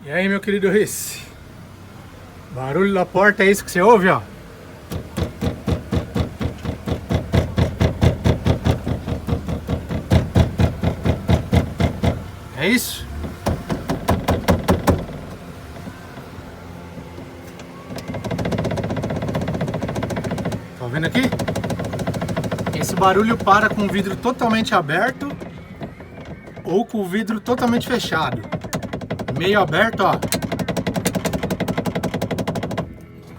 E aí, meu querido Rice? Barulho da porta, é isso que você ouve, ó? É isso? Tá vendo aqui? Esse barulho para com o vidro totalmente aberto ou com o vidro totalmente fechado. Meio aberto, ó.